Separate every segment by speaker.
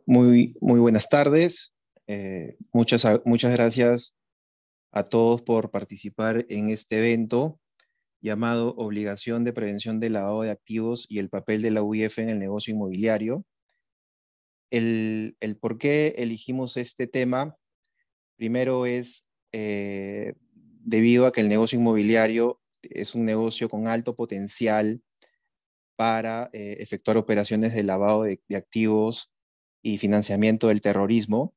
Speaker 1: Muy buenas tardes. Muchas gracias a todos por participar en este evento llamado Obligación de Prevención del Lavado de Activos y el papel de la UIF en el negocio inmobiliario. El por qué elegimos este tema, primero es debido a que el negocio inmobiliario es un negocio con alto potencial para efectuar operaciones de lavado de activos y financiamiento del terrorismo.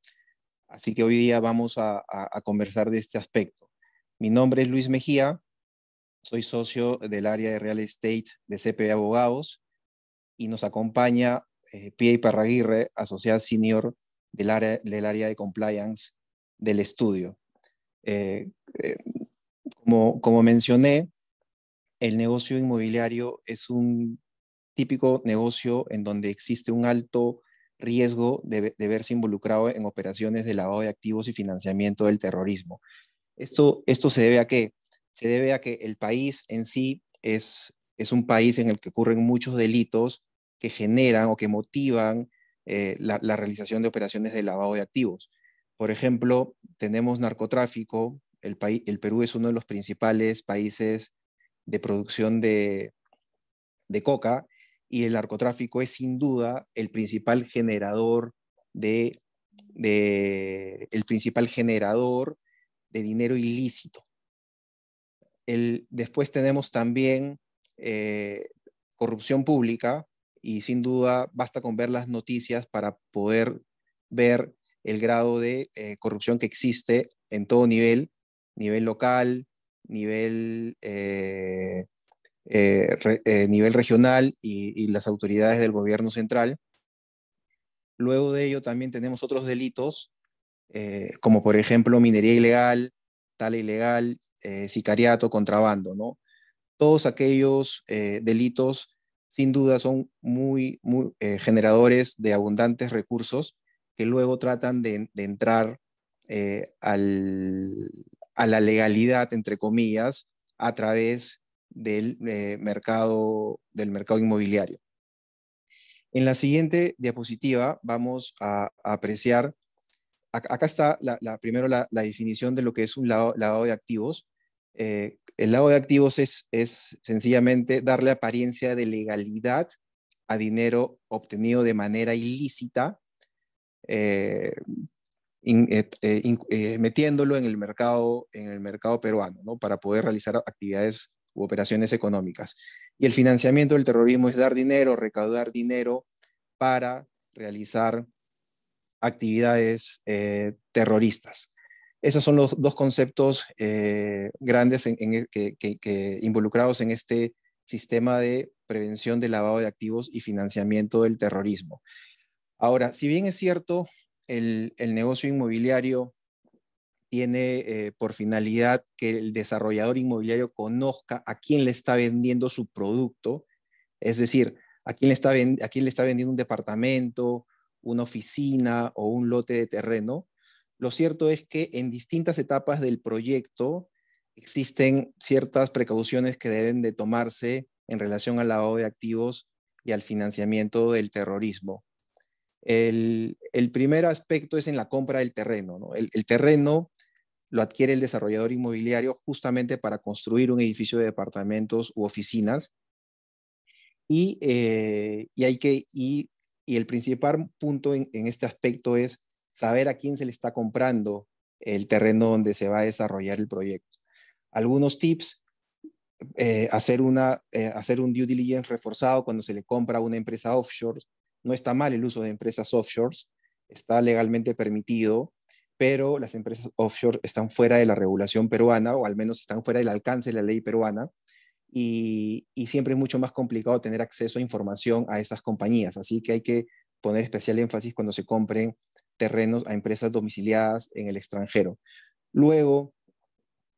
Speaker 1: Así que hoy día vamos a conversar de este aspecto. Mi nombre es Luis Mejía, soy socio del área de Real Estate de CPB Abogados y nos acompaña Pia Iparraguirre, asociada senior del área de compliance del estudio. Eh, eh, como mencioné, el negocio inmobiliario es un típico negocio en donde existe un alto riesgo de verse involucrado en operaciones de lavado de activos y financiamiento del terrorismo. Esto se debe a qué? Se debe a que el país en sí es un país en el que ocurren muchos delitos que generan o que motivan la realización de operaciones de lavado de activos. Por ejemplo, tenemos narcotráfico. El Perú es uno de los principales países de producción de coca, y el narcotráfico es sin duda el principal generador el principal generador de dinero ilícito. Después tenemos también eh, corrupción pública, y sin duda basta con ver las noticias para poder ver el grado de corrupción que existe en todo nivel local, nivel nivel regional y las autoridades del gobierno central. Luego de ello también tenemos otros delitos, como por ejemplo minería ilegal, tala ilegal, sicariato, contrabando, ¿no? Todos aquellos delitos sin duda son muy generadores de abundantes recursos que luego tratan de entrar a la legalidad, entre comillas, a través del mercado inmobiliario. En la siguiente diapositiva vamos a apreciar, acá está primero la definición de lo que es un lavado de activos. El lavado de activos es sencillamente darle apariencia de legalidad a dinero obtenido de manera ilícita, eh, metiéndolo en el mercado peruano, ¿no? Para poder realizar actividades u operaciones económicas. Y el financiamiento del terrorismo es dar dinero, recaudar dinero para realizar actividades terroristas. Esos son los dos conceptos grandes involucrados en este sistema de prevención del lavado de activos y financiamiento del terrorismo. Ahora, si bien es cierto, el negocio inmobiliario tiene por finalidad que el desarrollador inmobiliario conozca a quién le está vendiendo su producto, es decir, a quién le está vendiendo un departamento, una oficina o un lote de terreno. Lo cierto es que en distintas etapas del proyecto existen ciertas precauciones que deben de tomarse en relación al lavado de activos y al financiamiento del terrorismo. El primer aspecto es en la compra del terreno, ¿no? El terreno lo adquiere el desarrollador inmobiliario justamente para construir un edificio de departamentos u oficinas, y el principal punto en este aspecto es saber a quién se le está comprando el terreno donde se va a desarrollar el proyecto. Algunos tips: hacer un due diligence reforzado cuando se le compra a una empresa offshore. No está mal el uso de empresas offshore, está legalmente permitido, pero las empresas offshore están fuera de la regulación peruana, o al menos están fuera del alcance de la ley peruana, y siempre es mucho más complicado tener acceso a información a esas compañías. Así que hay que poner especial énfasis cuando se compren terrenos a empresas domiciliadas en el extranjero. Luego,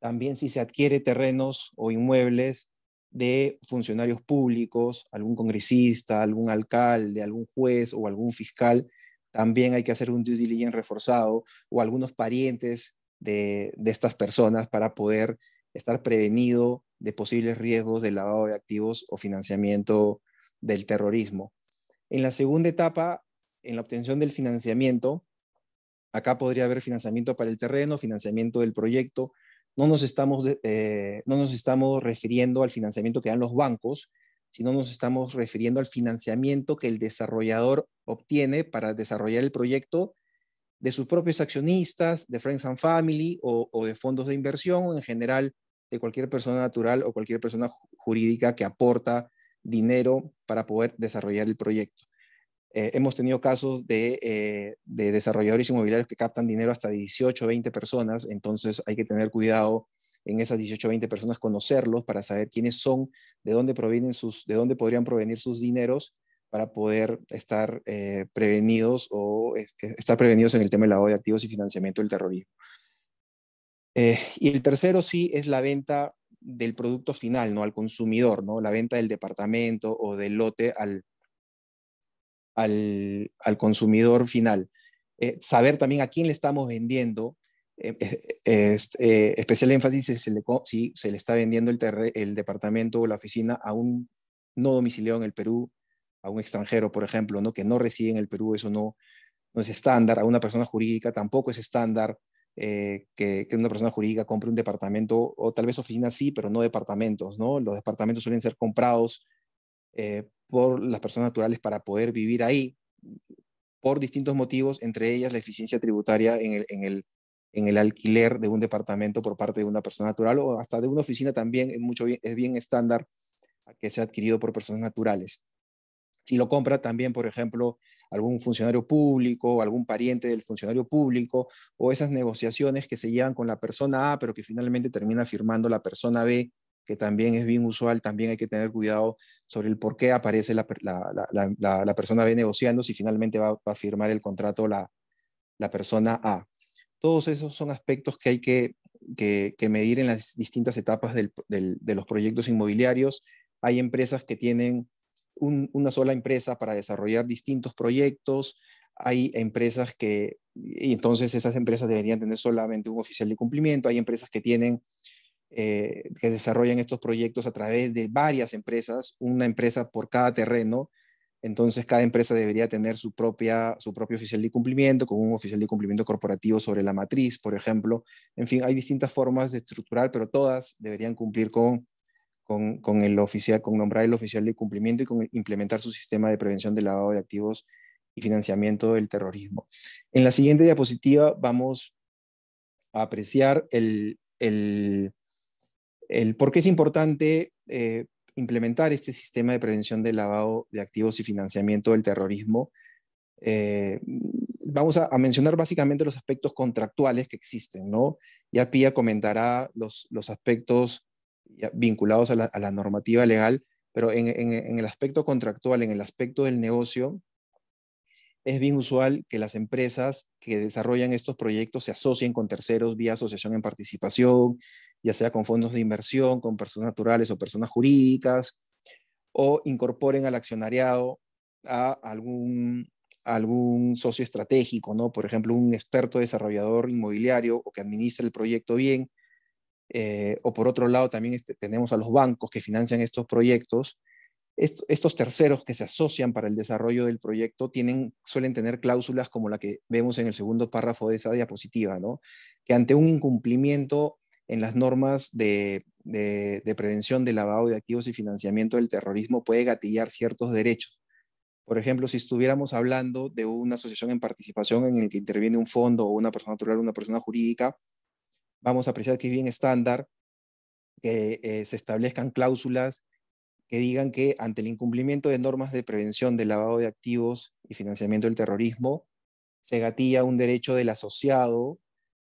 Speaker 1: también si se adquiere terrenos o inmuebles de funcionarios públicos, algún congresista, algún alcalde, algún juez o algún fiscal, también hay que hacer un due diligence reforzado, o algunos parientes de estas personas, para poder estar prevenido de posibles riesgos de lavado de activos o financiamiento del terrorismo. En la segunda etapa en la obtención del financiamiento, acá podría haber financiamiento para el terreno, financiamiento del proyecto. No nos estamos refiriendo al financiamiento que dan los bancos, sino nos estamos refiriendo al financiamiento que el desarrollador obtiene para desarrollar el proyecto de sus propios accionistas, de Friends and Family o de fondos de inversión, o en general de cualquier persona natural o cualquier persona jurídica que aporta dinero para poder desarrollar el proyecto. Hemos tenido casos de desarrolladores inmobiliarios que captan dinero hasta 18 o 20 personas, entonces hay que tener cuidado en esas 18 o 20 personas, conocerlos para saber quiénes son, de dónde podrían provenir sus dineros para poder estar prevenidos o estar prevenidos en el tema del lavado de activos y financiamiento del terrorismo. Y el tercero sí es la venta del producto final, ¿no? Al consumidor, ¿no? La venta del departamento o del lote al consumidor final. Saber también a quién le estamos vendiendo, especial énfasis si se le está vendiendo el departamento o la oficina a un no domiciliado en el Perú, a un extranjero, por ejemplo, ¿no? Que no reside en el Perú, eso no es estándar. A una persona jurídica tampoco es estándar que una persona jurídica compre un departamento, o tal vez oficina sí, pero no departamentos, ¿no? Los departamentos suelen ser comprados por las personas naturales para poder vivir ahí por distintos motivos, entre ellas la eficiencia tributaria en el alquiler de un departamento por parte de una persona natural, o hasta de una oficina también es bien estándar que sea adquirido por personas naturales. Si lo compra también, por ejemplo, algún funcionario público, algún pariente del funcionario público, o esas negociaciones que se llevan con la persona A, pero que finalmente termina firmando la persona B, que también es bien usual. También hay que tener cuidado sobre el por qué aparece la persona B negociando, si finalmente va a firmar el contrato la persona A. Todos esos son aspectos que hay que medir en las distintas etapas de los proyectos inmobiliarios. Hay empresas que tienen una sola empresa para desarrollar distintos proyectos. Hay empresas y entonces esas empresas deberían tener solamente un oficial de cumplimiento. Hay empresas que desarrollan estos proyectos a través de varias empresas, una empresa por cada terreno. Entonces, cada empresa debería tener su propio oficial de cumplimiento, con un oficial de cumplimiento corporativo sobre la matriz, por ejemplo. En fin, hay distintas formas de estructurar, pero todas deberían cumplir con el oficial, con nombrar el oficial de cumplimiento y con implementar su sistema de prevención del lavado de activos y financiamiento del terrorismo. En la siguiente diapositiva vamos a apreciar el por qué es importante implementar este sistema de prevención del lavado de activos y financiamiento del terrorismo. Vamos a mencionar básicamente los aspectos contractuales que existen, ¿no? Ya Pía comentará los aspectos vinculados a la normativa legal, pero en el aspecto contractual, en el aspecto del negocio, es bien usual que las empresas que desarrollan estos proyectos se asocien con terceros vía asociación en participación, ya sea con fondos de inversión, con personas naturales o personas jurídicas, o incorporen al accionariado a algún socio estratégico, ¿no? Por ejemplo, un experto desarrollador inmobiliario o que administre el proyecto bien. O por otro lado, también tenemos a los bancos que financian estos proyectos. Estos terceros que se asocian para el desarrollo del proyecto suelen tener cláusulas como la que vemos en el segundo párrafo de esa diapositiva, ¿no? Que ante un incumplimiento en las normas de prevención del lavado de activos y financiamiento del terrorismo puede gatillar ciertos derechos. Por ejemplo, si estuviéramos hablando de una asociación en participación en el que interviene un fondo o una persona natural o una persona jurídica, vamos a apreciar que es bien estándar que se establezcan cláusulas que digan que ante el incumplimiento de normas de prevención del lavado de activos y financiamiento del terrorismo, se gatilla un derecho del asociado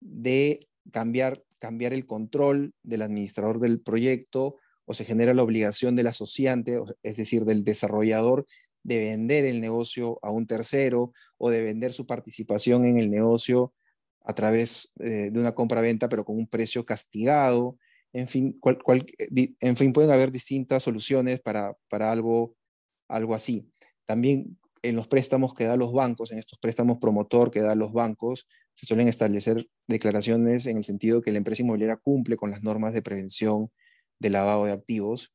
Speaker 1: de cambiar el control del administrador del proyecto, o se genera la obligación del asociante, es decir, del desarrollador, de vender el negocio a un tercero o de vender su participación en el negocio a través de una compra-venta, pero con un precio castigado. En fin, pueden haber distintas soluciones para algo así. También en los préstamos que dan los bancos, en estos préstamos promotor que dan los bancos, se suelen establecer declaraciones en el sentido que la empresa inmobiliaria cumple con las normas de prevención del lavado de activos,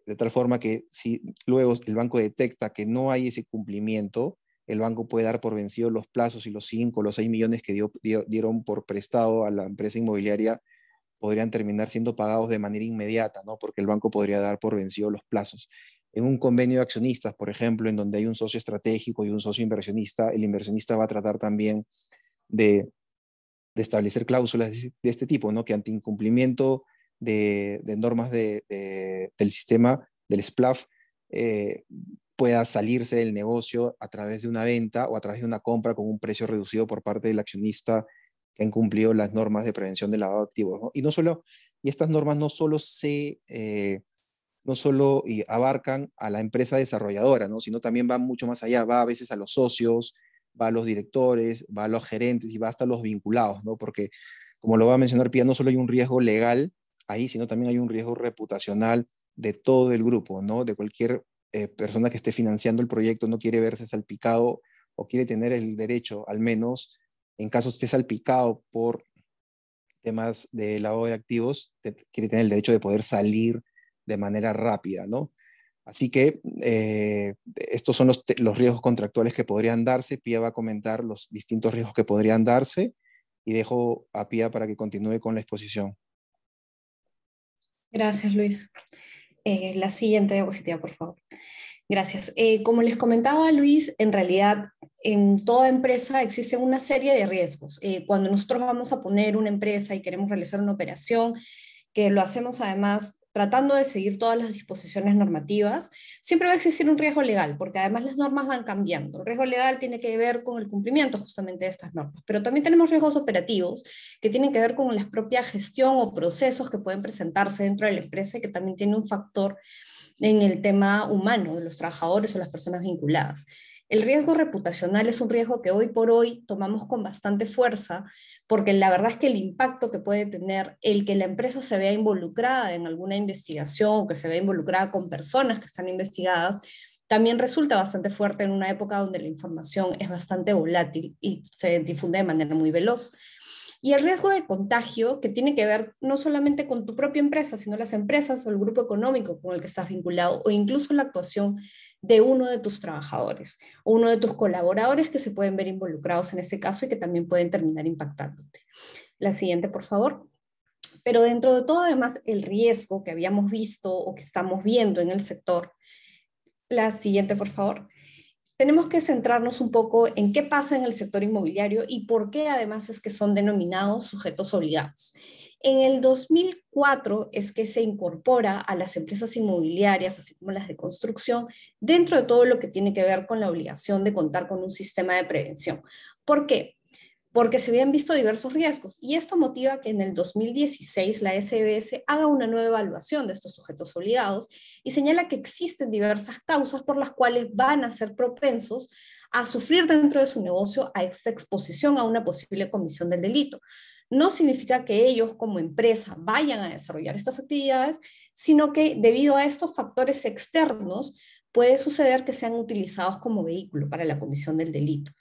Speaker 1: de tal forma que si luego el banco detecta que no hay ese cumplimiento, el banco puede dar por vencidos los plazos y los 5 o los 6 millones que dieron por prestado a la empresa inmobiliaria podrían terminar siendo pagados de manera inmediata, ¿no? Porque el banco podría dar por vencidos los plazos. En un convenio de accionistas, por ejemplo, en donde hay un socio estratégico y un socio inversionista, el inversionista va a tratar también de, de establecer cláusulas de este tipo, ¿no? Que ante incumplimiento de normas del sistema, del SPLAF, eh, pueda salirse del negocio a través de una venta o a través de una compra con un precio reducido por parte del accionista que ha incumplido las normas de prevención del lavado de activos, ¿no? Y estas normas no solo abarcan a la empresa desarrolladora, ¿no? Sino también va mucho más allá, va a veces a los socios, va a los directores, va a los gerentes y va hasta los vinculados, ¿no? Porque, como lo va a mencionar Pía, no solo hay un riesgo legal ahí, sino también hay un riesgo reputacional de todo el grupo, ¿no? De cualquier persona que esté financiando el proyecto no quiere verse salpicado o quiere tener el derecho, al menos, en caso esté salpicado por temas de lavado de activos, quiere tener el derecho de poder salir de manera rápida, ¿no? Así que estos son los riesgos contractuales que podrían darse. Pía va a comentar los distintos riesgos que podrían darse y dejo a Pía para que continúe con la exposición.
Speaker 2: Gracias, Luis. La siguiente diapositiva, por favor. Gracias. Como les comentaba Luis, en realidad en toda empresa existe una serie de riesgos. Cuando nosotros vamos a poner una empresa y queremos realizar una operación, que lo hacemos además tratando de seguir todas las disposiciones normativas, siempre va a existir un riesgo legal, porque además las normas van cambiando. El riesgo legal tiene que ver con el cumplimiento justamente de estas normas, pero también tenemos riesgos operativos que tienen que ver con la propia gestión o procesos que pueden presentarse dentro de la empresa y que también tiene un factor en el tema humano de los trabajadores o las personas vinculadas. El riesgo reputacional es un riesgo que hoy por hoy tomamos con bastante fuerza, porque la verdad es que el impacto que puede tener el que la empresa se vea involucrada en alguna investigación, o que se vea involucrada con personas que están investigadas, también resulta bastante fuerte en una época donde la información es bastante volátil y se difunde de manera muy veloz. Y el riesgo de contagio, que tiene que ver no solamente con tu propia empresa, sino las empresas o el grupo económico con el que estás vinculado, o incluso la actuación de uno de tus trabajadores o uno de tus colaboradores que se pueden ver involucrados en ese caso y que también pueden terminar impactándote. La siguiente, por favor. Pero dentro de todo, además, el riesgo que habíamos visto o que estamos viendo en el sector. La siguiente, por favor. Tenemos que centrarnos un poco en qué pasa en el sector inmobiliario y por qué además es que son denominados sujetos obligados. En el 2004 es que se incorpora a las empresas inmobiliarias, así como las de construcción, dentro de todo lo que tiene que ver con la obligación de contar con un sistema de prevención. ¿Por qué? Porque se habían visto diversos riesgos y esto motiva que en el 2016 la SBS haga una nueva evaluación de estos sujetos obligados y señala que existen diversas causas por las cuales van a ser propensos a sufrir dentro de su negocio a esta exposición a una posible comisión del delito. No significa que ellos como empresa vayan a desarrollar estas actividades, sino que debido a estos factores externos puede suceder que sean utilizados como vehículo para la comisión del delito.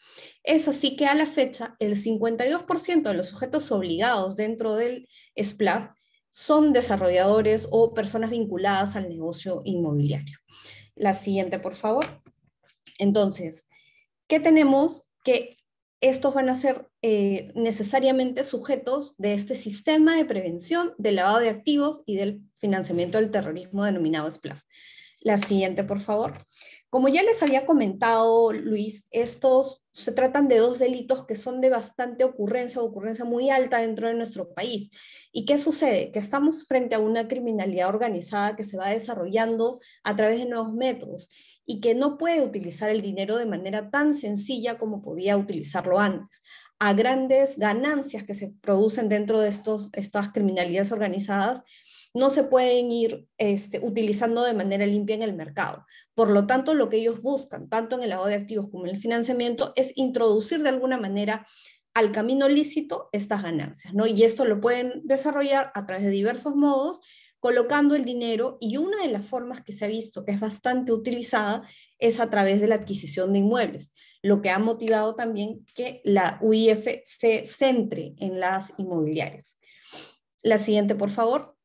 Speaker 2: Es así que a la fecha, el 52% de los sujetos obligados dentro del SPLAF son desarrolladores o personas vinculadas al negocio inmobiliario. La siguiente, por favor. Entonces, ¿qué tenemos? Que estos van a ser necesariamente sujetos de este sistema de prevención del lavado de activos y del financiamiento del terrorismo denominado SPLAF. La siguiente, por favor. Como ya les había comentado, Luis, estos se tratan de dos delitos que son de bastante ocurrencia o ocurrencia muy alta dentro de nuestro país. ¿Y qué sucede? Que estamos frente a una criminalidad organizada que se va desarrollando a través de nuevos métodos y que no puede utilizar el dinero de manera tan sencilla como podía utilizarlo antes. A grandes ganancias que se producen dentro de estas criminalidades organizadas, no se pueden ir utilizando de manera limpia en el mercado. Por lo tanto, lo que ellos buscan, tanto en el lavado de activos como en el financiamiento, es introducir de alguna manera al camino lícito estas ganancias, ¿no? Y esto lo pueden desarrollar a través de diversos modos, colocando el dinero, y una de las formas que se ha visto que es bastante utilizada es a través de la adquisición de inmuebles, lo que ha motivado también que la UIF se centre en las inmobiliarias. La siguiente, por favor.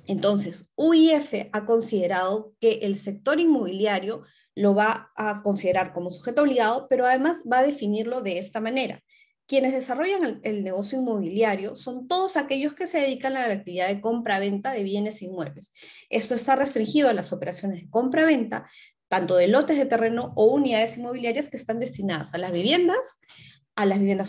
Speaker 2: Entonces, UIF ha considerado que el sector inmobiliario lo va a considerar como sujeto obligado, pero además va a definirlo de esta manera. Quienes desarrollan el negocio inmobiliario son todos aquellos que se dedican a la actividad de compra-venta de bienes inmuebles. Esto está restringido a las operaciones de compra-venta, tanto de lotes de terreno o unidades inmobiliarias que están destinadas a las viviendas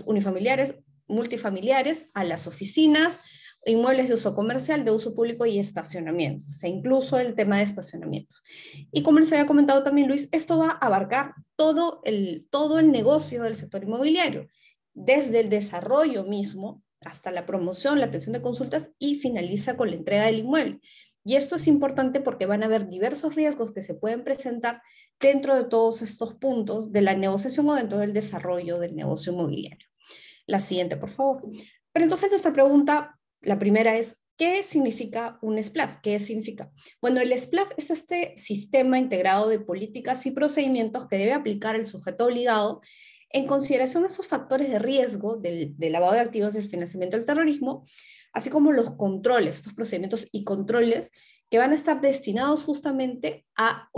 Speaker 2: unifamiliares, multifamiliares, a las oficinas, inmuebles de uso comercial, de uso público y estacionamientos, o sea, incluso el tema de estacionamientos. Y como les había comentado también Luis, esto va a abarcar todo el negocio del sector inmobiliario, desde el desarrollo mismo hasta la promoción, la atención de consultas y finaliza con la entrega del inmueble. Y esto es importante porque van a haber diversos riesgos que se pueden presentar dentro de todos estos puntos de la negociación o dentro del desarrollo del negocio inmobiliario. La siguiente, por favor. Pero entonces nuestra pregunta, la primera es, ¿qué significa un SPLAF? ¿Qué significa? Bueno, el SPLAF es este sistema integrado de políticas y procedimientos que debe aplicar el sujeto obligado en consideración a esos factores de riesgo del lavado de activos, del financiamiento del terrorismo, así como los controles, estos procedimientos y controles que van a estar destinados justamente a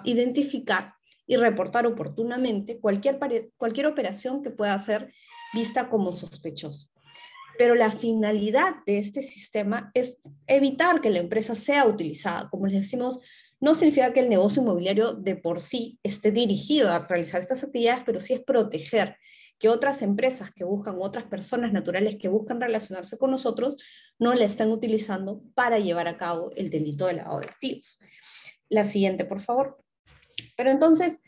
Speaker 2: identificar y reportar oportunamente cualquier operación que pueda ser vista como sospechosa. Pero la finalidad de este sistema es evitar que la empresa sea utilizada. Como les decimos, no significa que el negocio inmobiliario de por sí esté dirigido a realizar estas actividades, pero sí es proteger que otras empresas que buscan, otras personas naturales que buscan relacionarse con nosotros, no la estén utilizando para llevar a cabo el delito de lavado de activos. La siguiente, por favor. Pero entonces,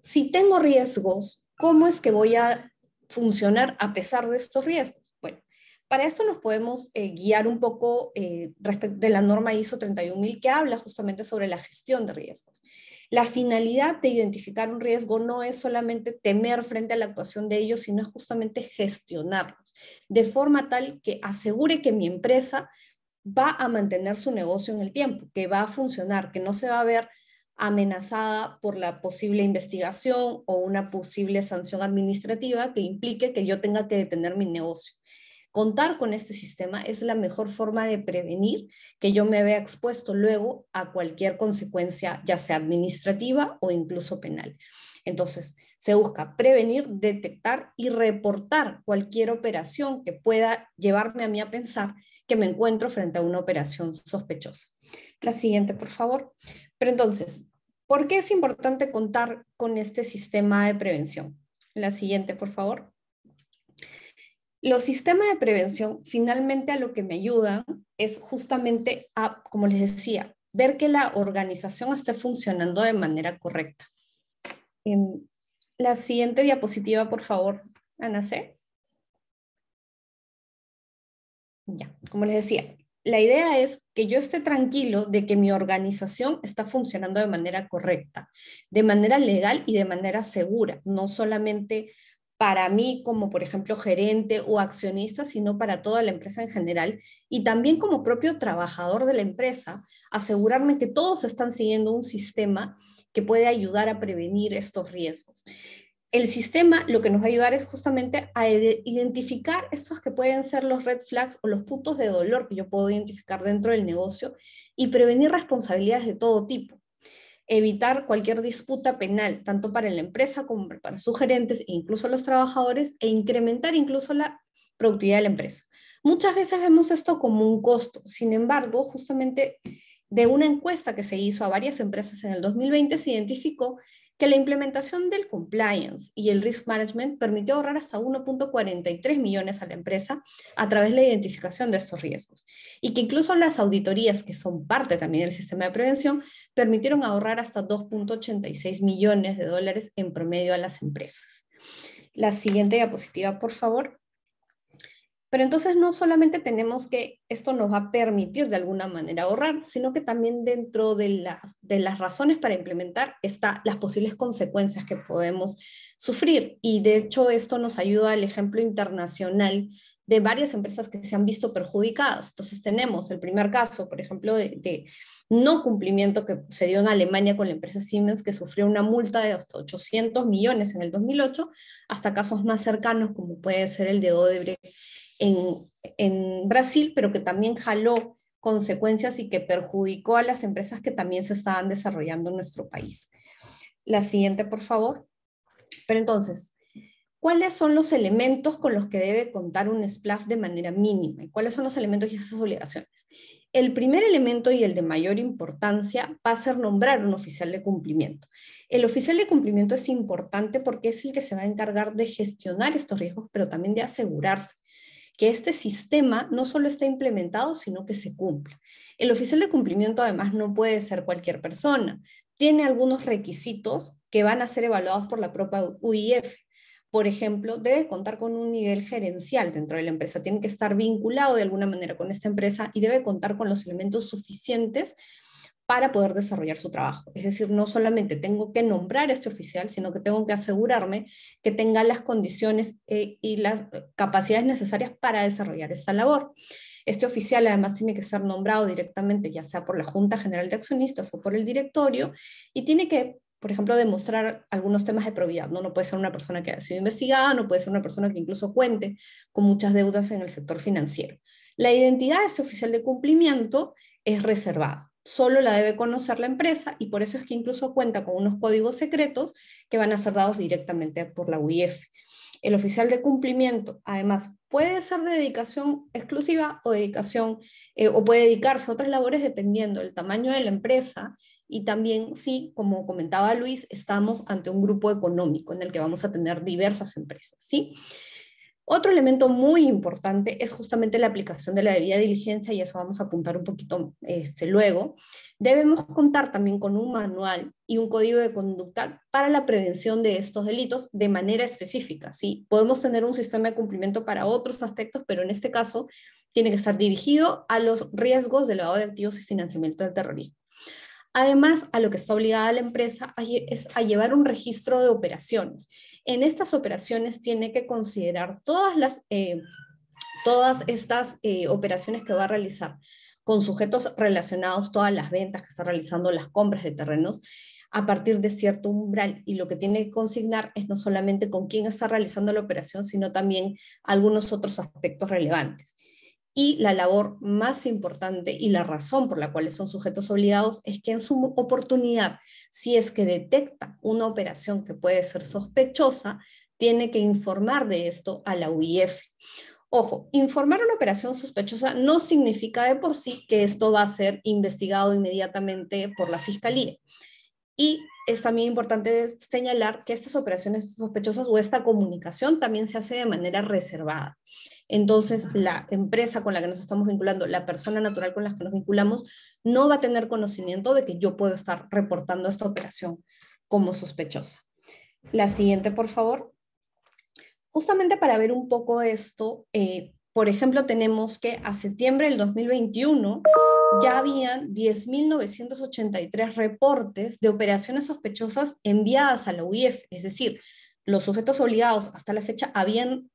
Speaker 2: si tengo riesgos, ¿cómo es que voy a funcionar a pesar de estos riesgos? Bueno, para esto nos podemos guiar un poco respecto de la norma ISO 31000 que habla justamente sobre la gestión de riesgos. La finalidad de identificar un riesgo no es solamente temer frente a la actuación de ellos, sino es justamente gestionarlos, de forma tal que asegure que mi empresa va a mantener su negocio en el tiempo, que va a funcionar, que no se va a ver amenazada por la posible investigación o una posible sanción administrativa que implique que yo tenga que detener mi negocio. Contar con este sistema es la mejor forma de prevenir que yo me vea expuesto luego a cualquier consecuencia, ya sea administrativa o incluso penal. Entonces, se busca prevenir, detectar y reportar cualquier operación que pueda llevarme a mí a pensar que me encuentro frente a una operación sospechosa. La siguiente, por favor. Pero entonces, ¿por qué es importante contar con este sistema de prevención? La siguiente, por favor. Los sistemas de prevención finalmente a lo que me ayudan es justamente a, como les decía, ver que la organización esté funcionando de manera correcta. La siguiente diapositiva, por favor, Ana C. Ya, como les decía, la idea es que yo esté tranquilo de que mi organización está funcionando de manera correcta, de manera legal y de manera segura, no solamente para mí como por ejemplo gerente o accionista, sino para toda la empresa en general y también como propio trabajador de la empresa, asegurarme que todos están siguiendo un sistema que puede ayudar a prevenir estos riesgos. El sistema lo que nos va a ayudar es justamente a identificar estos que pueden ser los red flags o los puntos de dolor que yo puedo identificar dentro del negocio y prevenir responsabilidades de todo tipo. Evitar cualquier disputa penal, tanto para la empresa como para sus gerentes e incluso los trabajadores, e incrementar incluso la productividad de la empresa. Muchas veces vemos esto como un costo, sin embargo, justamente de una encuesta que se hizo a varias empresas en el 2020 se identificó que la implementación del compliance y el risk management permitió ahorrar hasta 1.43 millones a la empresa a través de la identificación de estos riesgos. Y que incluso las auditorías, que son parte también del sistema de prevención, permitieron ahorrar hasta 2.86 millones de dólares en promedio a las empresas. La siguiente diapositiva, por favor. Pero entonces no solamente tenemos que esto nos va a permitir de alguna manera ahorrar, sino que también dentro de las razones para implementar están las posibles consecuencias que podemos sufrir. Y de hecho esto nos ayuda al ejemplo internacional de varias empresas que se han visto perjudicadas. Entonces tenemos el primer caso, por ejemplo, de no cumplimiento que se dio en Alemania con la empresa Siemens, que sufrió una multa de hasta 800 millones en el 2008, hasta casos más cercanos como puede ser el de Odebrecht en Brasil, pero que también jaló consecuencias y que perjudicó a las empresas que también se estaban desarrollando en nuestro país. La siguiente, por favor. Pero entonces, ¿cuáles son los elementos con los que debe contar un SPLAF de manera mínima? ¿Y cuáles son los elementos y esas obligaciones? El primer elemento y el de mayor importancia va a ser nombrar un oficial de cumplimiento. El oficial de cumplimiento es importante porque es el que se va a encargar de gestionar estos riesgos, pero también de asegurarse que este sistema no solo está implementado, sino que se cumpla. El oficial de cumplimiento además no puede ser cualquier persona. Tiene algunos requisitos que van a ser evaluados por la propia UIF. Por ejemplo, debe contar con un nivel gerencial dentro de la empresa, tiene que estar vinculado de alguna manera con esta empresa y debe contar con los elementos suficientes para poder desarrollar su trabajo. Es decir, no solamente tengo que nombrar a este oficial, sino que tengo que asegurarme que tenga las condiciones y las capacidades necesarias para desarrollar esta labor. Este oficial además tiene que ser nombrado directamente, ya sea por la Junta General de Accionistas o por el directorio, y tiene que, por ejemplo, demostrar algunos temas de probidad, ¿no? No puede ser una persona que haya sido investigada, no puede ser una persona que incluso cuente con muchas deudas en el sector financiero. La identidad de este oficial de cumplimiento es reservada. Solo la debe conocer la empresa y por eso es que incluso cuenta con unos códigos secretos que van a ser dados directamente por la UIF. El oficial de cumplimiento, además, puede ser de dedicación exclusiva o dedicación o puede dedicarse a otras labores dependiendo del tamaño de la empresa y también sí, como comentaba Luis, estamos ante un grupo económico en el que vamos a tener diversas empresas, ¿sí? Otro elemento muy importante es justamente la aplicación de la debida diligencia y eso vamos a apuntar un poquito luego. Debemos contar también con un manual y un código de conducta para la prevención de estos delitos de manera específica, ¿sí? Podemos tener un sistema de cumplimiento para otros aspectos, pero en este caso tiene que estar dirigido a los riesgos de lavado de activos y financiamiento del terrorismo. Además, a lo que está obligada la empresa es a llevar un registro de operaciones. En estas operaciones tiene que considerar todas estas operaciones que va a realizar con sujetos relacionados, todas las ventas que está realizando, las compras de terrenos, a partir de cierto umbral. Y lo que tiene que consignar es no solamente con quién está realizando la operación, sino también algunos otros aspectos relevantes. Y la labor más importante y la razón por la cual son sujetos obligados es que en su oportunidad, si es que detecta una operación que puede ser sospechosa, tiene que informar de esto a la UIF. Ojo, informar una operación sospechosa no significa de por sí que esto va a ser investigado inmediatamente por la Fiscalía. Y es también importante señalar que estas operaciones sospechosas o esta comunicación también se hace de manera reservada. Entonces, la empresa con la que nos estamos vinculando, la persona natural con la que nos vinculamos, no va a tener conocimiento de que yo puedo estar reportando esta operación como sospechosa. La siguiente, por favor. Justamente para ver un poco esto, por ejemplo, tenemos que a septiembre del 2021 ya habían 10.983 reportes de operaciones sospechosas enviadas a la UIF, es decir, los sujetos obligados hasta la fecha habían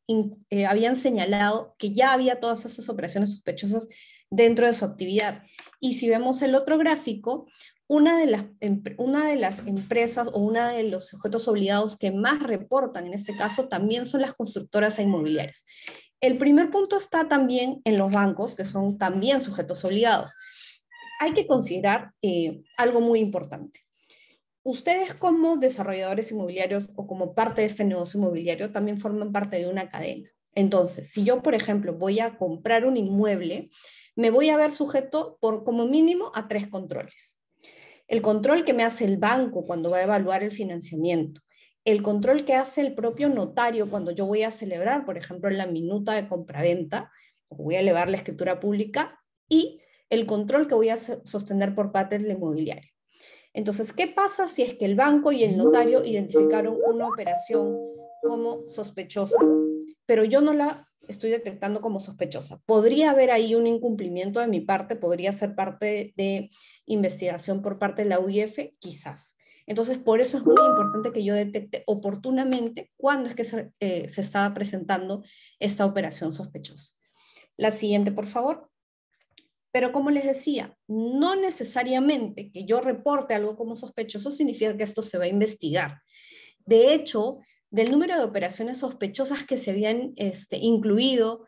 Speaker 2: señalado que ya había todas esas operaciones sospechosas dentro de su actividad. Y si vemos el otro gráfico, una de las empresas o una de los sujetos obligados que más reportan en este caso también son las constructoras e inmobiliarias. El primer punto está también en los bancos, que son también sujetos obligados. Hay que considerar algo muy importante. Ustedes como desarrolladores inmobiliarios o como parte de este negocio inmobiliario también forman parte de una cadena. Entonces, si yo, por ejemplo, voy a comprar un inmueble, me voy a ver sujeto por como mínimo a 3 controles. El control que me hace el banco cuando va a evaluar el financiamiento, el control que hace el propio notario cuando yo voy a celebrar, por ejemplo, la minuta de compraventa, o voy a elevar la escritura pública, y el control que voy a sostener por parte del inmobiliario. Entonces, ¿qué pasa si es que el banco y el notario identificaron una operación como sospechosa, pero yo no la estoy detectando como sospechosa? ¿Podría haber ahí un incumplimiento de mi parte? ¿Podría ser parte de investigación por parte de la UIF? Quizás. Entonces, por eso es muy importante que yo detecte oportunamente cuándo es que se está presentando esta operación sospechosa. La siguiente, por favor. Pero como les decía, no necesariamente que yo reporte algo como sospechoso significa que esto se va a investigar. De hecho, del número de operaciones sospechosas que se habían incluido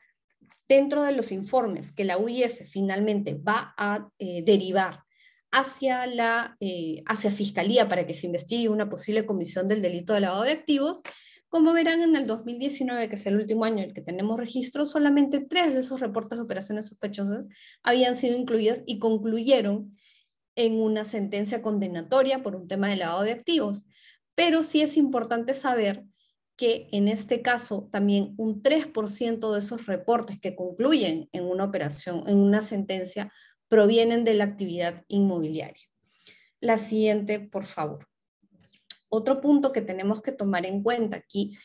Speaker 2: dentro de los informes que la UIF finalmente va a derivar hacia Fiscalía para que se investigue una posible comisión del delito de lavado de activos, como verán, en el 2019, que es el último año en el que tenemos registro, solamente 3 de esos reportes de operaciones sospechosas habían sido incluidas y concluyeron en una sentencia condenatoria por un tema de lavado de activos. Pero sí es importante saber que en este caso también un 3% de esos reportes que concluyen en una operación, en una sentencia, provienen de la actividad inmobiliaria. La siguiente, por favor. Otro punto que tenemos que tomar en cuenta aquí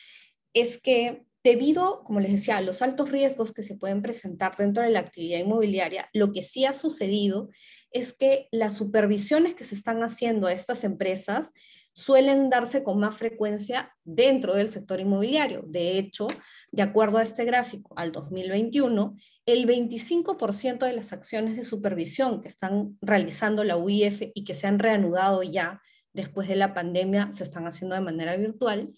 Speaker 2: es que debido, como les decía, a los altos riesgos que se pueden presentar dentro de la actividad inmobiliaria, lo que sí ha sucedido es que las supervisiones que se están haciendo a estas empresas suelen darse con más frecuencia dentro del sector inmobiliario. De hecho, de acuerdo a este gráfico, al 2021, el 25% de las acciones de supervisión que están realizando la UIF y que se han reanudado ya después de la pandemia, se están haciendo de manera virtual.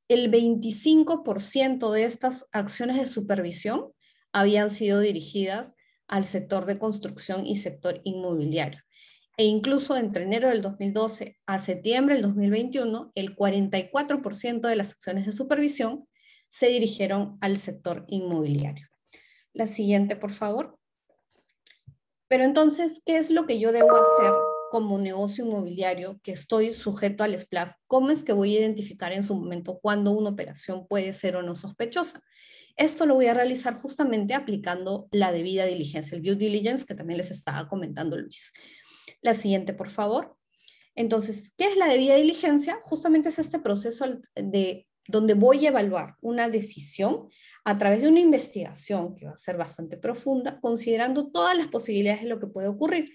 Speaker 2: El 25% de estas acciones de supervisión habían sido dirigidas al sector de construcción y sector inmobiliario. E incluso entre enero del 2012 a septiembre del 2021, el 44% de las acciones de supervisión se dirigieron al sector inmobiliario. La siguiente, por favor. Pero entonces, ¿qué es lo que yo debo hacer como negocio inmobiliario que estoy sujeto al SPLAF? ¿Cómo es que voy a identificar en su momento cuándo una operación puede ser o no sospechosa? Esto lo voy a realizar justamente aplicando la debida diligencia, el due diligence que también les estaba comentando Luis. La siguiente, por favor. Entonces, ¿qué es la debida diligencia? Justamente es este proceso de donde voy a evaluar una decisión a través de una investigación que va a ser bastante profunda, considerando todas las posibilidades de lo que puede ocurrir.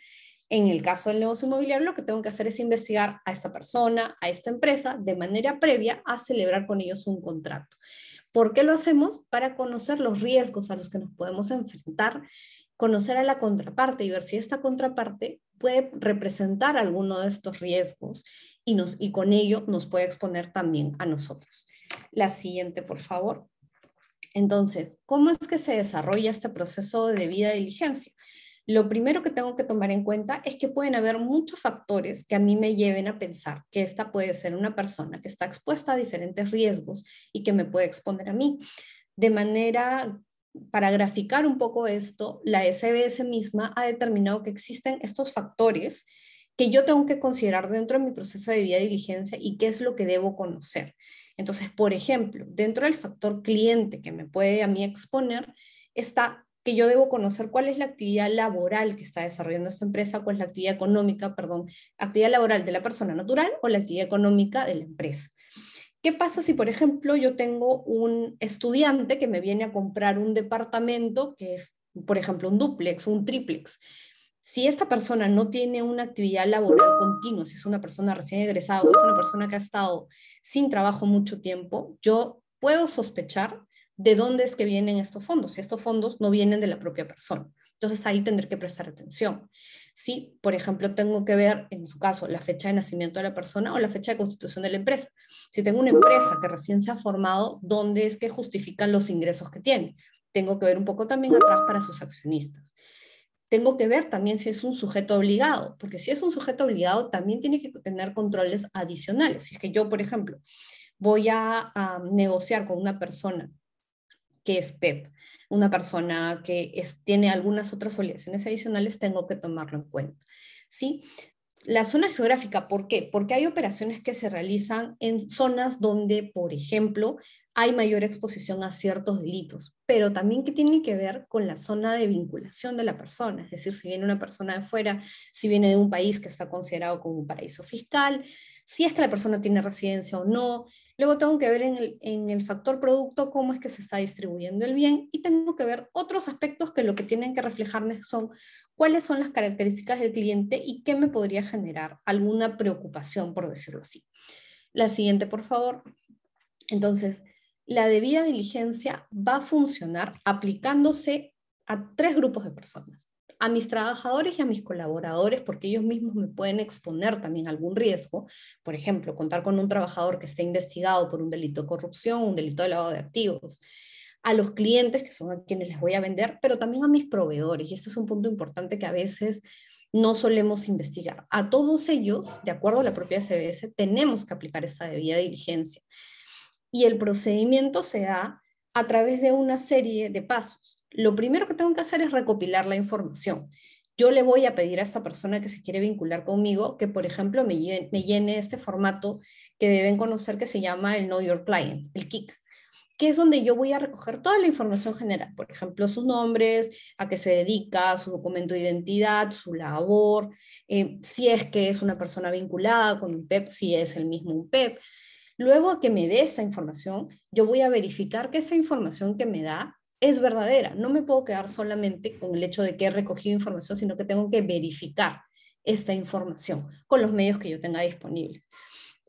Speaker 2: En el caso del negocio inmobiliario, lo que tengo que hacer es investigar a esta persona, a esta empresa, de manera previa a celebrar con ellos un contrato. ¿Por qué lo hacemos? Para conocer los riesgos a los que nos podemos enfrentar, conocer a la contraparte y ver si esta contraparte puede representar alguno de estos riesgos y con ello nos puede exponer también a nosotros. La siguiente, por favor. Entonces, ¿cómo es que se desarrolla este proceso de debida diligencia? Lo primero que tengo que tomar en cuenta es que pueden haber muchos factores que a mí me lleven a pensar que esta puede ser una persona que está expuesta a diferentes riesgos y que me puede exponer a mí. De manera, para graficar un poco esto, la SBS misma ha determinado que existen estos factores que yo tengo que considerar dentro de mi proceso de debida diligencia y qué es lo que debo conocer. Entonces, por ejemplo, dentro del factor cliente que me puede a mí exponer, está que yo debo conocer cuál es la actividad laboral que está desarrollando esta empresa, cuál es la actividad económica, perdón, actividad laboral de la persona natural o la actividad económica de la empresa. ¿Qué pasa si, por ejemplo, yo tengo un estudiante que me viene a comprar un departamento que es, por ejemplo, un dúplex, un tríplex? Si esta persona no tiene una actividad laboral continua, si es una persona recién egresada o es una persona que ha estado sin trabajo mucho tiempo, yo puedo sospechar de dónde es que vienen estos fondos, si estos fondos no vienen de la propia persona. Entonces ahí tendré que prestar atención. Si, por ejemplo, tengo que ver, en su caso, la fecha de nacimiento de la persona o la fecha de constitución de la empresa. Si tengo una empresa que recién se ha formado, ¿dónde es que justifican los ingresos que tiene? Tengo que ver un poco también atrás para sus accionistas. Tengo que ver también si es un sujeto obligado, porque si es un sujeto obligado también tiene que tener controles adicionales. Si es que yo, por ejemplo, voy a negociar con una persona que es PEP, una persona que tiene algunas otras obligaciones adicionales, tengo que tomarlo en cuenta. ¿Sí? La zona geográfica, ¿por qué? Porque hay operaciones que se realizan en zonas donde, por ejemplo, hay mayor exposición a ciertos delitos, pero también que tiene que ver con la zona de vinculación de la persona, es decir, si viene una persona de fuera, si viene de un país que está considerado como un paraíso fiscal, si es que la persona tiene residencia o no. Luego tengo que ver en el factor producto cómo es que se está distribuyendo el bien y tengo que ver otros aspectos que lo que tienen que reflejarme son cuáles son las características del cliente y qué me podría generar alguna preocupación, por decirlo así. La siguiente, por favor. Entonces, la debida diligencia va a funcionar aplicándose a 3 grupos de personas. A mis trabajadores y a mis colaboradores, porque ellos mismos me pueden exponer también algún riesgo. Por ejemplo, contar con un trabajador que esté investigado por un delito de corrupción, un delito de lavado de activos. a los clientes, que son a quienes les voy a vender, pero también a mis proveedores. Y este es un punto importante que a veces no solemos investigar. A todos ellos, de acuerdo a la propia CBS, tenemos que aplicar esta debida diligencia. Y el procedimiento se da a través de una serie de pasos. Lo primero que tengo que hacer es recopilar la información. Yo le voy a pedir a esta persona que se quiere vincular conmigo que, por ejemplo, me llene este formato que deben conocer que se llama el Know Your Client, el KIC, que es donde yo voy a recoger toda la información general, por ejemplo, sus nombres, a qué se dedica, su documento de identidad, su labor, si es que es una persona vinculada con un PEP, si es el mismo un PEP. Luego que me dé esta información, yo voy a verificar que esa información que me da es verdadera. No me puedo quedar solamente con el hecho de que he recogido información, sino que tengo que verificar esta información con los medios que yo tenga disponibles.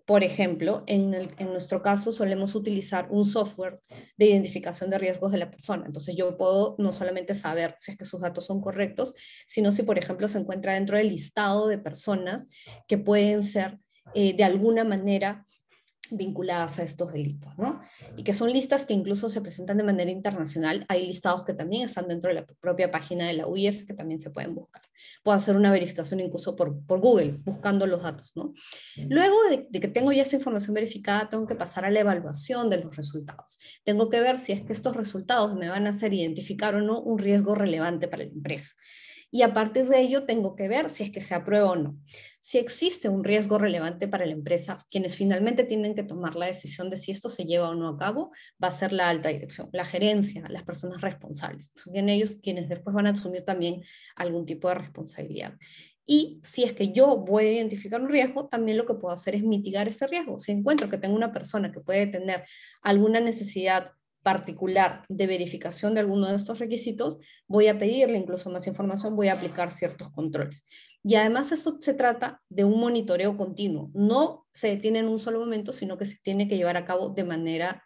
Speaker 2: Por ejemplo, en nuestro caso solemos utilizar un software de identificación de riesgos de la persona. Entonces yo puedo no solamente saber si es que sus datos son correctos, sino si, por ejemplo, se encuentra dentro del listado de personas que pueden ser de alguna manera vinculadas a estos delitos, ¿no? Y que son listas que incluso se presentan de manera internacional. Hay listados que también están dentro de la propia página de la UIF que también se pueden buscar. Puedo hacer una verificación incluso por Google, buscando los datos, ¿no? Luego de que tengo ya esta información verificada, tengo que pasar a la evaluación de los resultados. Tengo que ver si es que estos resultados me van a hacer identificar o no un riesgo relevante para la empresa. Y a partir de ello tengo que ver si es que se aprueba o no. Si existe un riesgo relevante para la empresa, quienes finalmente tienen que tomar la decisión de si esto se lleva o no a cabo, va a ser la alta dirección, la gerencia, las personas responsables. Son ellos quienes después van a asumir también algún tipo de responsabilidad. Y si es que yo voy a identificar un riesgo, también lo que puedo hacer es mitigar ese riesgo. Si encuentro que tengo una persona que puede tener alguna necesidad particular de verificación de alguno de estos requisitos, voy a pedirle incluso más información, voy a aplicar ciertos controles. Y además esto se trata de un monitoreo continuo, no se detiene en un solo momento, sino que se tiene que llevar a cabo de manera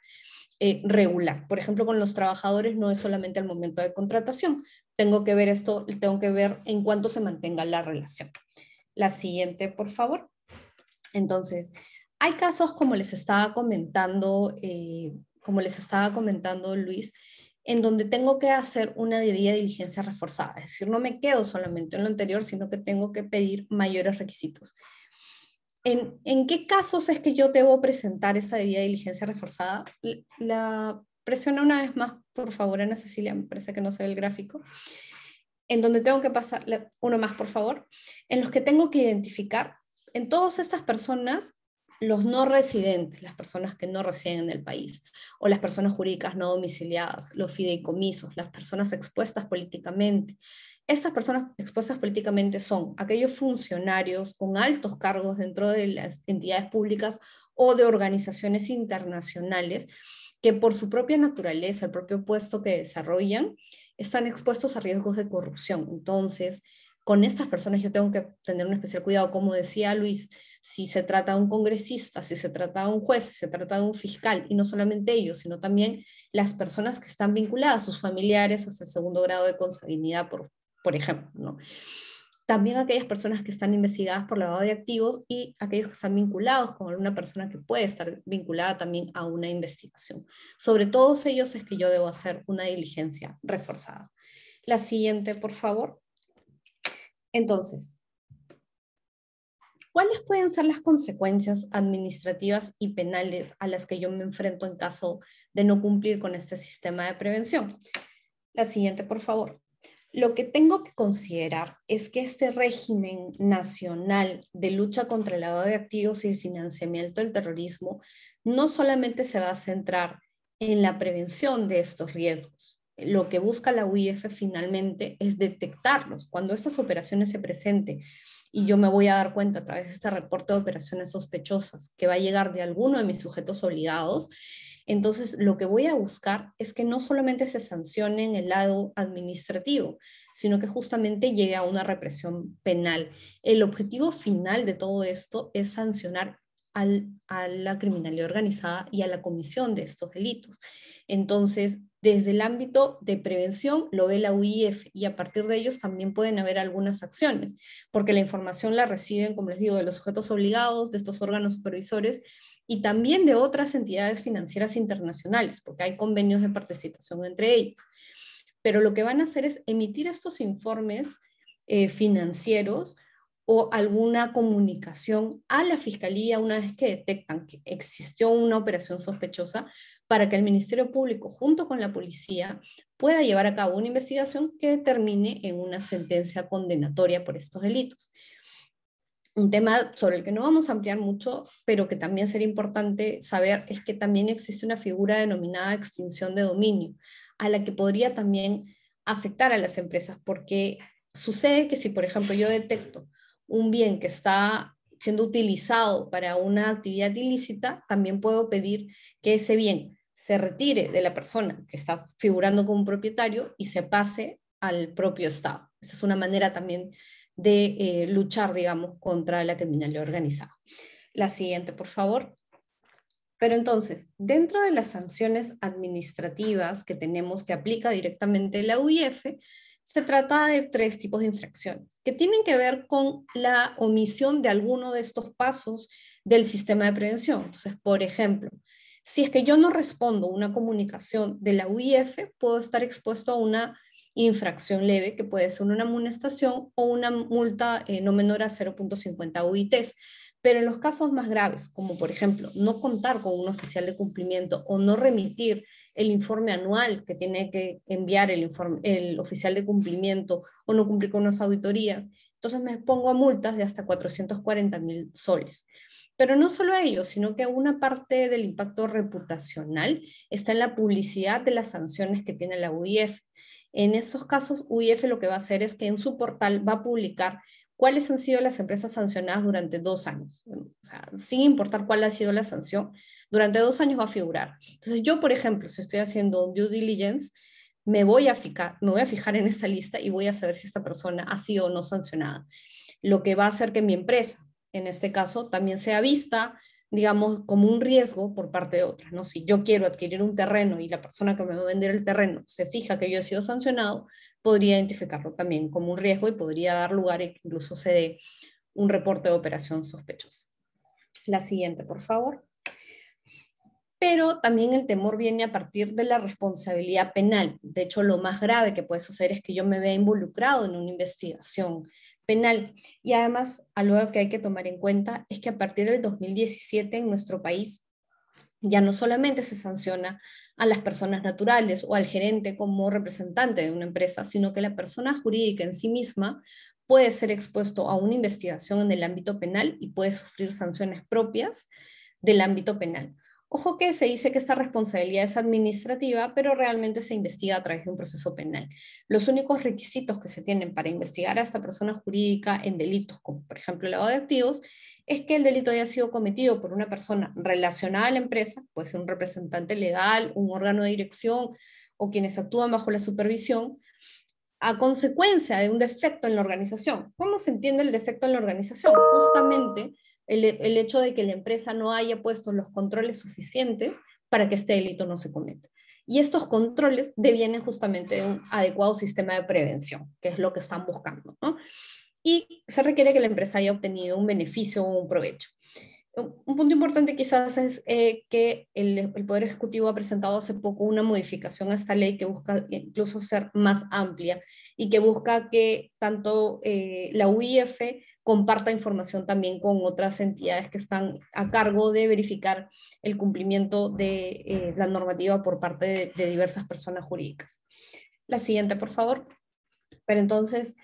Speaker 2: regular. Por ejemplo, con los trabajadores no es solamente al momento de contratación, tengo que ver esto, tengo que ver en cuánto se mantenga la relación. La siguiente, por favor. Entonces, hay casos como les estaba comentando Luis, en donde tengo que hacer una debida diligencia reforzada. Es decir, no me quedo solamente en lo anterior, sino que tengo que pedir mayores requisitos. ¿En qué casos es que yo debo presentar esta debida diligencia reforzada? La presiona una vez más, por favor, Ana Cecilia, me parece que no se ve el gráfico. En donde tengo que pasar, uno más, por favor, en los que tengo que identificar en todas estas personas los no residentes, las personas que no residen en el país, o las personas jurídicas no domiciliadas, los fideicomisos, las personas expuestas políticamente. Estas personas expuestas políticamente son aquellos funcionarios con altos cargos dentro de las entidades públicas o de organizaciones internacionales que por su propia naturaleza, el propio puesto que desarrollan, están expuestos a riesgos de corrupción. Entonces, con estas personas yo tengo que tener un especial cuidado, como decía Luis, si se trata de un congresista, si se trata de un juez, si se trata de un fiscal, y no solamente ellos, sino también las personas que están vinculadas, sus familiares hasta el segundo grado de consanguinidad, por ejemplo, ¿no? También aquellas personas que están investigadas por lavado de activos y aquellos que están vinculados con alguna persona que puede estar vinculada también a una investigación. Sobre todos ellos es que yo debo hacer una diligencia reforzada. La siguiente, por favor. Entonces, ¿cuáles pueden ser las consecuencias administrativas y penales a las que yo me enfrento en caso de no cumplir con este sistema de prevención? La siguiente, por favor. Lo que tengo que considerar es que este régimen nacional de lucha contra el lavado de activos y el financiamiento del terrorismo no solamente se va a centrar en la prevención de estos riesgos. Lo que busca la UIF finalmente es detectarlos. Cuando estas operaciones se presenten y yo me voy a dar cuenta a través de este reporte de operaciones sospechosas que va a llegar de alguno de mis sujetos obligados, entonces lo que voy a buscar es que no solamente se sancione en el lado administrativo, sino que justamente llegue a una represión penal. El objetivo final de todo esto es sancionar a la criminalidad organizada y a la comisión de estos delitos. Entonces, desde el ámbito de prevención lo ve la UIF y a partir de ellos también pueden haber algunas acciones, porque la información la reciben, como les digo, de los sujetos obligados, de estos órganos supervisores, y también de otras entidades financieras internacionales, porque hay convenios de participación entre ellos. Pero lo que van a hacer es emitir estos informes financieros o alguna comunicación a la Fiscalía una vez que detectan que existió una operación sospechosa, para que el Ministerio Público, junto con la policía, pueda llevar a cabo una investigación que termine en una sentencia condenatoria por estos delitos. Un tema sobre el que no vamos a ampliar mucho, pero que también sería importante saber, es que también existe una figura denominada extinción de dominio, a la que podría también afectar a las empresas, porque sucede que si, por ejemplo, yo detecto un bien que está siendo utilizado para una actividad ilícita, también puedo pedir que ese bien se retire de la persona que está figurando como propietario y se pase al propio Estado. Esa es una manera también de luchar, digamos, contra la criminalidad organizada. La siguiente, por favor. Pero entonces, dentro de las sanciones administrativas que tenemos que aplica directamente la UIF, se trata de 3 tipos de infracciones que tienen que ver con la omisión de alguno de estos pasos del sistema de prevención. Entonces, por ejemplo, si es que yo no respondo a una comunicación de la UIF, puedo estar expuesto a una infracción leve, que puede ser una amonestación o una multa no menor a 0.50 UITs. Pero en los casos más graves, como por ejemplo no contar con un oficial de cumplimiento o no remitir el informe anual que tiene que enviar el oficial de cumplimiento o no cumplir con unas auditorías, entonces me expongo a multas de hasta 440.000 soles. Pero no solo ello, sino que una parte del impacto reputacional está en la publicidad de las sanciones que tiene la UIF. En esos casos, UIF lo que va a hacer es que en su portal va a publicar cuáles han sido las empresas sancionadas durante 2 años. O sea, sin importar cuál ha sido la sanción, durante 2 años va a figurar. Entonces yo, por ejemplo, si estoy haciendo due diligence, me voy a fijar en esta lista y voy a saber si esta persona ha sido o no sancionada. Lo que va a hacer que mi empresa, en este caso, también sea vista, digamos, como un riesgo por parte de otra, ¿no? Si yo quiero adquirir un terreno y la persona que me va a vender el terreno se fija que yo he sido sancionado, podría identificarlo también como un riesgo y podría dar lugar a que incluso se dé un reporte de operación sospechosa. La siguiente, por favor. Pero también el temor viene a partir de la responsabilidad penal. De hecho, lo más grave que puede suceder es que yo me vea involucrado en una investigación penal. Y además, algo que hay que tomar en cuenta es que a partir del 2017 en nuestro país ya no solamente se sanciona a las personas naturales o al gerente como representante de una empresa, sino que la persona jurídica en sí misma puede ser expuesto a una investigación en el ámbito penal y puede sufrir sanciones propias del ámbito penal. Ojo que se dice que esta responsabilidad es administrativa, pero realmente se investiga a través de un proceso penal. Los únicos requisitos que se tienen para investigar a esta persona jurídica en delitos como por ejemplo el lavado de activos es que el delito haya sido cometido por una persona relacionada a la empresa, puede ser un representante legal, un órgano de dirección o quienes actúan bajo la supervisión, a consecuencia de un defecto en la organización. ¿Cómo se entiende el defecto en la organización? Justamente el hecho de que la empresa no haya puesto los controles suficientes para que este delito no se cometa. Y estos controles devienen justamente de un adecuado sistema de prevención, que es lo que están buscando, ¿no? Y se requiere que la empresa haya obtenido un beneficio o un provecho. Un punto importante quizás es que el Poder Ejecutivo ha presentado hace poco una modificación a esta ley que busca incluso ser más amplia y que busca que tanto la UIF comparta información también con otras entidades que están a cargo de verificar el cumplimiento de la normativa por parte de diversas personas jurídicas. La siguiente, por favor. Pero entonces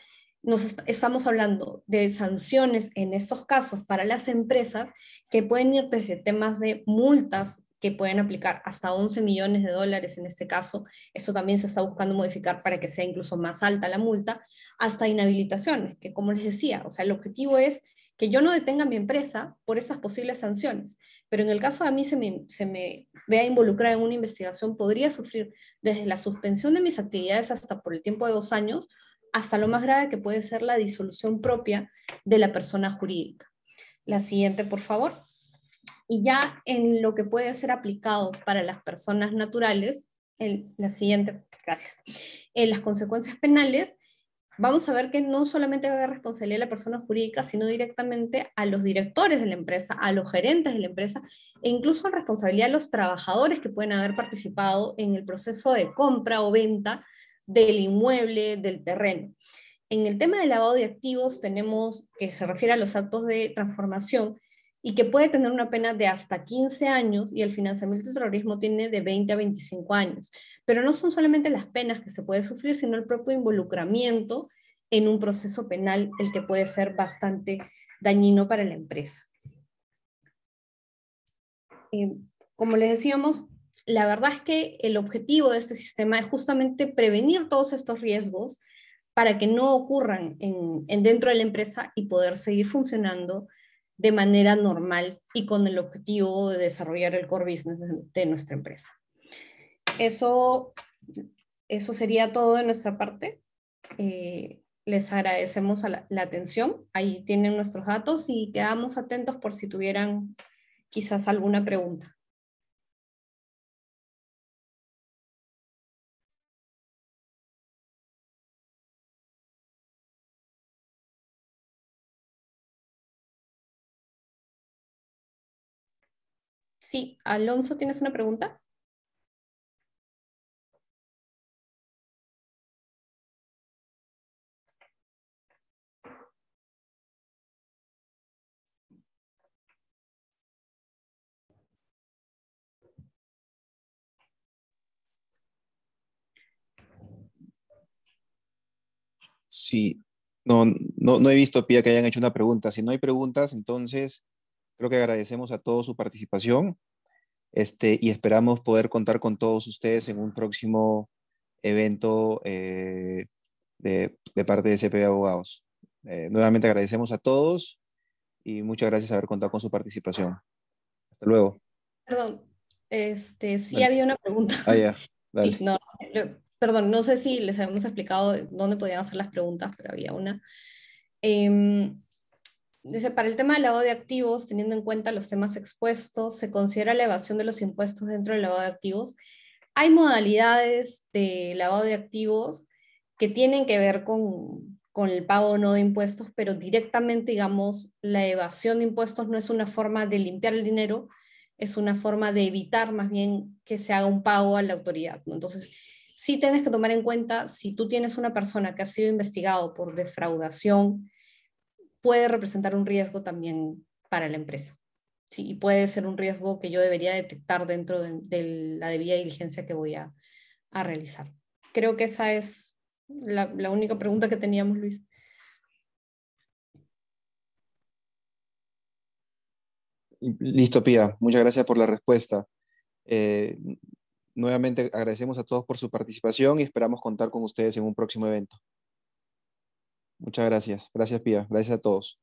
Speaker 2: estamos hablando de sanciones en estos casos para las empresas que pueden ir desde temas de multas que pueden aplicar hasta 11 millones de dólares en este caso, esto también se está buscando modificar para que sea incluso más alta la multa, hasta inhabilitaciones, que como les decía, o sea, el objetivo es que yo no detenga mi empresa por esas posibles sanciones, pero en el caso de a mí se me vea involucrada en una investigación, podría sufrir desde la suspensión de mis actividades hasta por el tiempo de 2 años, hasta lo más grave que puede ser la disolución propia de la persona jurídica. La siguiente, por favor. Y ya en lo que puede ser aplicado para las personas naturales, la siguiente, gracias. En las consecuencias penales, vamos a ver que no solamente va a haber responsabilidad de la persona jurídica, sino directamente a los directores de la empresa, a los gerentes de la empresa, e incluso responsabilidad de los trabajadores que pueden haber participado en el proceso de compra o venta del inmueble, del terreno. En el tema del lavado de activos tenemos que se refiere a los actos de transformación y que puede tener una pena de hasta 15 años y el financiamiento del terrorismo tiene de 20 a 25 años. Pero no son solamente las penas que se puede sufrir, sino el propio involucramiento en un proceso penal, el que puede ser bastante dañino para la empresa. Eh, Como les decíamos, la verdad es que el objetivo de este sistema es justamente prevenir todos estos riesgos para que no ocurran dentro de la empresa y poder seguir funcionando de manera normal y con el objetivo de desarrollar el core business de nuestra empresa. Eso, eso sería todo de nuestra parte. Les agradecemos la atención. Ahí tienen nuestros datos y quedamos atentos por si tuvieran quizás alguna pregunta. Sí, Alonso, ¿tienes una pregunta?
Speaker 1: Sí, no he visto, Pía, que hayan hecho una pregunta. Si no hay preguntas, entonces creo que agradecemos a todos su participación, y esperamos poder contar con todos ustedes en un próximo evento de parte de CPB Abogados. Nuevamente agradecemos a todos y muchas gracias por haber contado con su participación. Hasta luego.
Speaker 2: Perdón, sí
Speaker 1: Dale.
Speaker 2: había una pregunta.
Speaker 1: Ah, ya, dale.
Speaker 2: Sí, no, perdón, no sé si les habíamos explicado dónde podían hacer las preguntas, pero había una. Em, Dice, para el tema del lavado de activos, teniendo en cuenta los temas expuestos, ¿se considera la evasión de los impuestos dentro del lavado de activos? Hay modalidades de lavado de activos que tienen que ver con el pago o no de impuestos, pero directamente, digamos, la evasión de impuestos no es una forma de limpiar el dinero, es una forma de evitar más bien que se haga un pago a la autoridad, ¿no? Entonces, sí tienes que tomar en cuenta, si tú tienes una persona que ha sido investigado por defraudación, puede representar un riesgo también para la empresa. Sí, y puede ser un riesgo que yo debería detectar dentro de la debida diligencia que voy a realizar. Creo que esa es la única pregunta que teníamos, Luis.
Speaker 1: Listo, Pía. Muchas gracias por la respuesta. Eh, Nuevamente agradecemos a todos por su participación y esperamos contar con ustedes en un próximo evento. Muchas gracias. Gracias, Pía. Gracias a todos.